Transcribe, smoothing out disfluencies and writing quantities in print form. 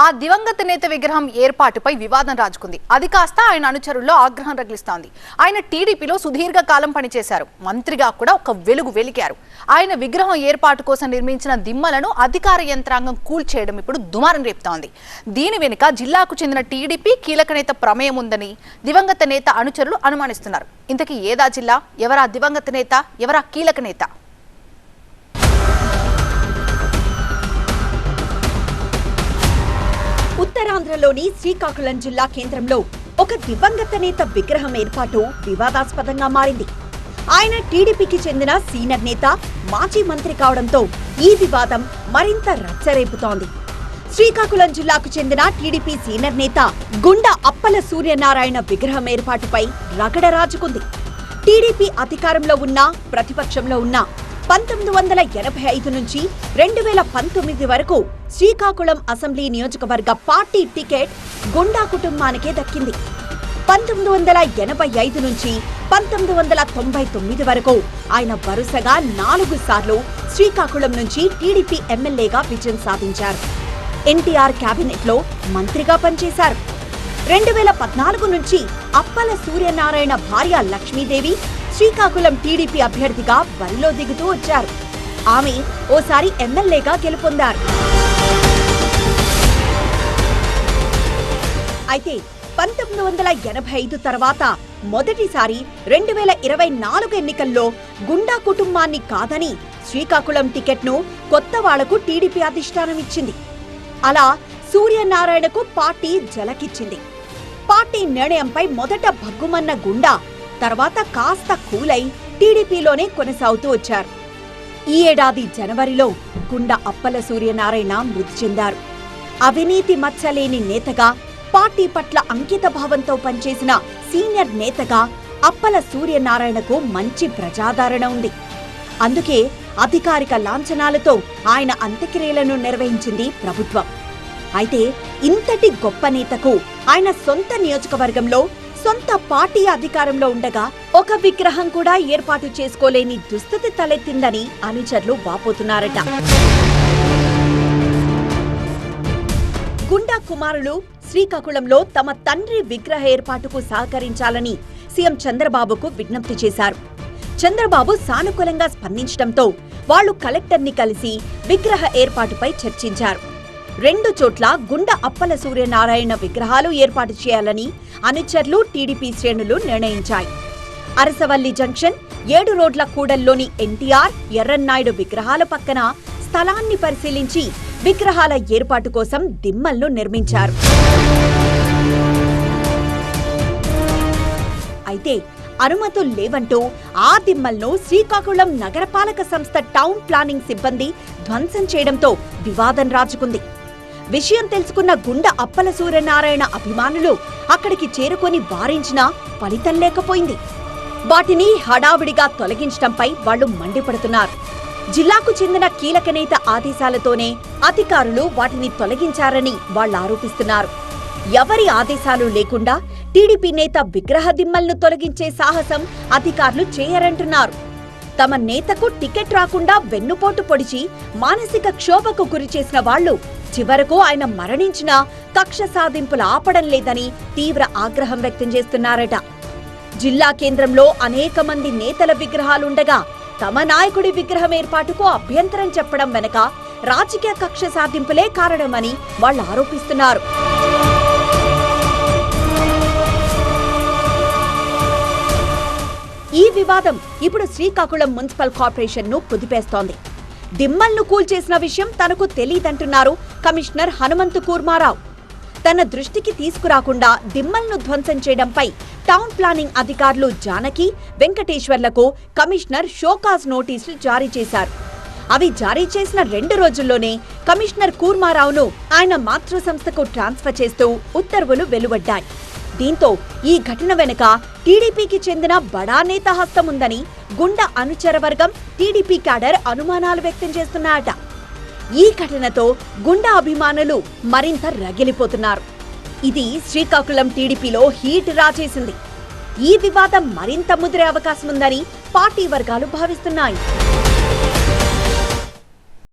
ఆ దివంగత నేత విగ్రహం ఏర్పాటుపై వివాదం రాజుకుంది. అది కాస్త ఆయన అనుచరుల్లో ఆగ్రహం రగిలిస్తోంది. ఆయన టీడీపీలో సుదీర్ఘ కాలం పనిచేశారు. మంత్రిగా కూడా ఒక వెలుగు వెలిగారు. ఆయన విగ్రహం ఏర్పాటు కోసం నిర్మించిన దిమ్మలను అధికార యంత్రాంగం కూల్చేయడం ఇప్పుడు దుమారం రేపుతోంది. దీని వెనుక జిల్లాకు చెందిన టీడీపీ కీలక నేత ప్రమేయం ఉందని దివంగత నేత అనుచరులు అనుమానిస్తున్నారు. ఇంతకీ ఏదా జిల్లా, ఎవరా దివంగత నేత, ఎవరా కీలక నేత? ఉత్తరాంధ్రలోని శ్రీకాకుళం జిల్లా కేంద్రంలో ఒక దివంగత నేత విగ్రహం ఏర్పాటు వివాదాస్పదంగా మారింది. ఆయన టీడీపీకి చెందిన సీనియర్ నేత, మాజీ మంత్రి కావడంతో ఈ వివాదం మరింత రచ్చరేపుతోంది. శ్రీకాకుళం జిల్లాకు చెందిన టీడీపీ సీనియర్ నేత గుండా అప్పల సూర్యనారాయణ విగ్రహం ఏర్పాటుపై రగడ రాజుకుంది. టీడీపీ అధికారంలో ఉన్నా, ప్రతిపక్షంలో ఉన్నా 1985 నుంచి 2019 వరకు శ్రీకాకుళం అసెంబ్లీ నియోజకవర్గ పార్టీ టికెట్ గుండా కుటుంబానికే దక్కింది. 1985 నుంచి 1999 వరకు ఆయన వరుసగా 4 సార్లు శ్రీకాకుళం నుంచి టీడీపీ ఎమ్మెల్యేగా విజయం సాధించారు. ఎన్టీఆర్ కేబినెట్లో మంత్రిగా పనిచేశారు. 2014 నుంచి అప్పల సూర్యనారాయణ భార్య లక్ష్మీదేవి శ్రీకాకుళం టీడీపీ అభ్యర్థిగా బరిలో దిగుతూ వచ్చారు. ఆమె ఓసారి ఎమ్మెల్యేగా గెలుపొందారు. అయితే 1985 తర్వాత మొదటిసారి 2024 ఎన్నికల్లో గుండా కుటుంబాన్ని కాదని శ్రీకాకుళం టికెట్ను కొత్త వాళ్లకు టీడీపీ అధిష్టానం ఇచ్చింది. అలా సూర్యనారాయణకు పార్టీ జలకిచ్చింది. పార్టీ నిర్ణయంపై మొదట భగ్గుమన్న గుండా తర్వాత కాస్త కూలై టీడీపీలోనే కొనసాగుతూ వచ్చారు. ఈ ఏడాది జనవరిలో గుండా అప్పల సూర్యనారాయణ మృతి చెందారు. అవినీతి మచ్చలేని నేతగా, పార్టీ పట్ల అంకిత భావంతో పనిచేసిన సీనియర్ నేతగా అప్పల సూర్యనారాయణకు మంచి ప్రజాదరణ ఉంది. అందుకే అధికారిక లాంఛనాలతో ఆయన అంత్యక్రియలను నిర్వహించింది ప్రభుత్వం. అయితే ఇంతటి గొప్ప నేతకు ఆయన సొంత నియోజకవర్గంలో, సొంత పార్టీ అధికారంలో ఉండగా ఒక విగ్రహం కూడా ఏర్పాటు చేసుకోలేని దుస్థితి తలెత్తిందని అనుచరులు వాపోతున్నారట. గుండా కుమారులు శ్రీకాకుళంలో తమ తండ్రి విగ్రహ ఏర్పాటుకు సహకరించాలని సీఎం చంద్రబాబుకు విజ్ఞప్తి చేశారు. చంద్రబాబు సానుకూలంగా స్పందించడంతో వాళ్లు కలెక్టర్ని కలిసి విగ్రహ ఏర్పాటుపై చర్చించారు. 2 చోట్ల గుండా అప్పల సూర్యనారాయణ విగ్రహాలు ఏర్పాటు చేయాలని అనుచరులు, టీడీపీ శ్రేణులు నిర్ణయించాయి. అరసవల్లి జంక్షన్, 7 రోడ్ల కూడల్లోని ఎన్టీఆర్, ఎర్రన్నాయుడు విగ్రహాల పక్కన స్థలాన్ని పరిశీలించి విగ్రహాల ఏర్పాటు కోసం దిమ్మలను నిర్మించారు. అయితే అనుమతులు లేవంటూ ఆ దిమ్మలను శ్రీకాకుళం నగరపాలక సంస్థ టౌన్ ప్లానింగ్ సిబ్బంది ధ్వంసం చేయడంతో వివాదం రాజుకుంది. విషయం తెలుసుకున్న గుండా అప్పల సూర్యనారాయణ అభిమానులు అక్కడికి చేరుకొని వారించినా ఫలితం లేకపోయింది. వాటిని హడావిడిగా తొలగించడంపై వాళ్లు మండిపడుతున్నారు. జిల్లాకు చెందిన కీలక నేత ఆదేశాలతోనే అధికారులు వాటిని తొలగించారని వాళ్లు ఆరోపిస్తున్నారు. ఎవరి ఆదేశాలు లేకుండా టీడీపీ నేత విగ్రహ దిమ్మలను తొలగించే సాహసం అధికారులు చేయరంటున్నారు. తమ నేతకు టికెట్ రాకుండా వెన్నుపోటు పొడిచి మానసిక క్షోభకు గురిచేసిన వాళ్లు చివరకు ఆయన మరణించినా కక్ష సాధింపులు ఆపడం లేదని తీవ్ర ఆగ్రహం వ్యక్తం చేస్తున్నారట. జిల్లా కేంద్రంలో అనేక మంది నేతల విగ్రహాలుండగా తమ నాయకుడి విగ్రహం ఏర్పాటుకు అభ్యంతరం చెప్పడం వెనక రాజకీయ కక్ష సాధింపులే కారణమని వాళ్ళు ఆరోపిస్తున్నారు. ఈ వివాదం ఇప్పుడు శ్రీకాకుళం మున్సిపల్ కార్పొరేషన్ ను కుదిపేస్తోంది. దిమ్మలను కూల్చేసిన విషయం తనకు తెలీదంటున్నారు కమిషనర్ హనుమంతు కూర్మారావు. తన దృష్టికి తీసుకురాకుండా దిమ్మలను ధ్వంసం చేయడంపై టౌన్ ప్లానింగ్ అధికారులు జానకి, వెంకటేశ్వర్లకు కమిషనర్ షోకాజ్ నోటీసులు జారీ చేశారు. అవి జారీ చేసిన 2 రోజుల్లోనే కమిషనర్ కూర్మారావును ఆయన మాతృ సంస్థకు ట్రాన్స్ఫర్ చేస్తూ ఉత్తర్వులు వెలువడ్డాయి. దీంతో ఈ ఘటన వెనుక టీడీపీకి చెందిన బడా నేత హస్తం ఉందని గుండా అనుచర వర్గం, టీడీపీ క్యాడర్ అనుమానాలు వ్యక్తం చేస్తున్నారట. ఈ ఘటనతో గుండా అభిమానులు మరింత రగిలిపోతున్నారు. ఇది శ్రీకాకుళం టీడీపీలో హీట్ రాజేసింది. ఈ వివాదం మరింత ముదిరే అవకాశం ఉందని పార్టీ వర్గాలు భావిస్తున్నాయి.